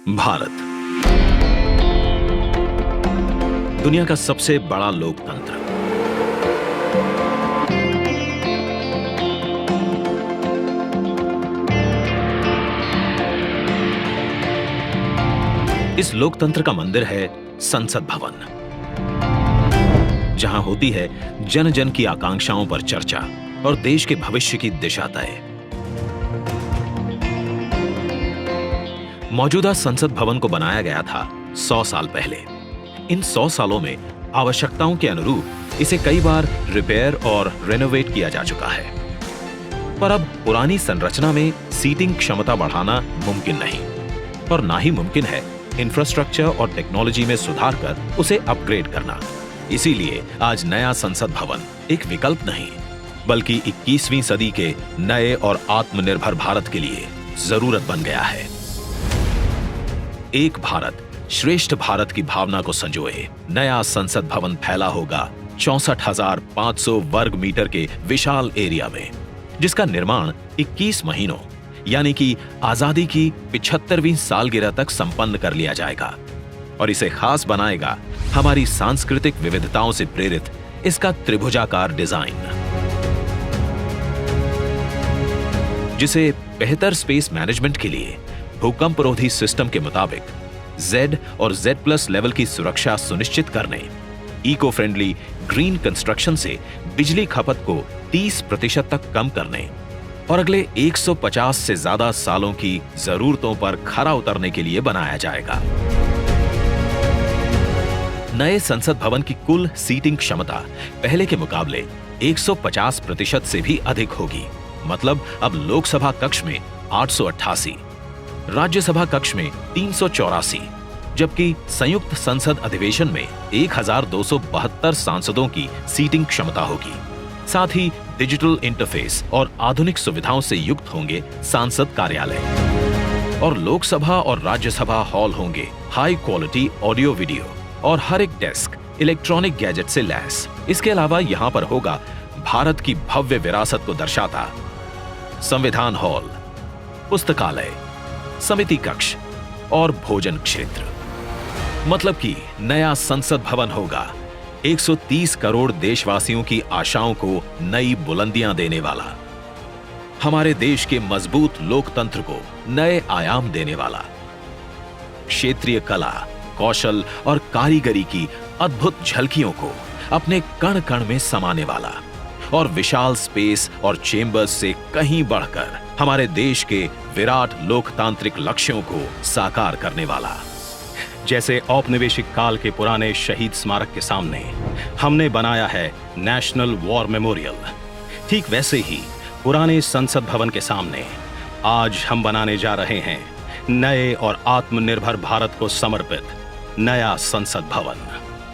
भारत दुनिया का सबसे बड़ा लोकतंत्र। इस लोकतंत्र का मंदिर है संसद भवन, जहां होती है जन जन की आकांक्षाओं पर चर्चा और देश के भविष्य की दिशा तय। मौजूदा संसद भवन को बनाया गया था 100 साल पहले। इन 100 सालों में आवश्यकताओं के अनुरूप इसे कई बार रिपेयर और रेनोवेट किया जा चुका है, पर अब पुरानी संरचना में सीटिंग क्षमता बढ़ाना मुमकिन नहीं, और ना ही मुमकिन है इंफ्रास्ट्रक्चर और टेक्नोलॉजी में सुधार कर उसे अपग्रेड करना। इसीलिए आज नया संसद भवन एक विकल्प नहीं, बल्कि 21वीं सदी के नए और आत्मनिर्भर भारत के लिए जरूरत बन गया है। एक भारत श्रेष्ठ भारत की भावना को संजोए नया संसद भवन फैला होगा 64,500 वर्ग मीटर के विशाल एरिया में, जिसका निर्माण 21 महीनों यानी कि आजादी की 75वीं सालगिरह तक संपन्न कर लिया जाएगा। और इसे खास बनाएगा हमारी सांस्कृतिक विविधताओं से प्रेरित इसका त्रिभुजाकार डिजाइन, जिसे बेहतर स्पेस मैनेजमेंट के लिए भूकंपरोधी सिस्टम के मुताबिक Z और Z+ लेवल की सुरक्षा सुनिश्चित करने, इको फ्रेंडली ग्रीन कंस्ट्रक्शन से बिजली खपत को 30% तक कम करने और अगले 150 से ज्यादा सालों की जरूरतों पर खरा उतरने के लिए बनाया जाएगा। नए संसद भवन की कुल सीटिंग क्षमता पहले के मुकाबले 150% से भी अधिक होगी। मतलब अब लोकसभा कक्ष में 888, राज्यसभा कक्ष में 384, जबकि संयुक्त संसद अधिवेशन में 1272 सांसदों की सीटिंग क्षमता होगी। साथ ही डिजिटल इंटरफेस और आधुनिक सुविधाओं से युक्त होंगे सांसद कार्यालय, और लोकसभा और राज्यसभा हॉल होंगे हाई क्वालिटी ऑडियो वीडियो और हर एक डेस्क इलेक्ट्रॉनिक गैजेट से लैस। इसके अलावा यहां पर होगा भारत की भव्य विरासत को दर्शाता संविधान हॉल, पुस्तकालय, समिति कक्ष और भोजन क्षेत्र। मतलब कि नया संसद भवन होगा 130 करोड़ देशवासियों की आशाओं को नई बुलंदियां देने वाला, हमारे देश के मजबूत लोकतंत्र को नए आयाम देने वाला, क्षेत्रीय कला, कौशल और कारीगरी की अद्भुत झलकियों को अपने कण कण में समाने वाला, और विशाल स्पेस और चेंबर्स से कहीं बढ़कर हमारे देश के विराट लोकतांत्रिक लक्ष्यों को साकार करने वाला। जैसे औपनिवेशिक काल के पुराने शहीद स्मारक के सामने हमने बनाया है नेशनल वॉर मेमोरियल, ठीक वैसे ही पुराने संसद भवन के सामने आज हम बनाने जा रहे हैं नए और आत्मनिर्भर भारत को समर्पित नया संसद भवन।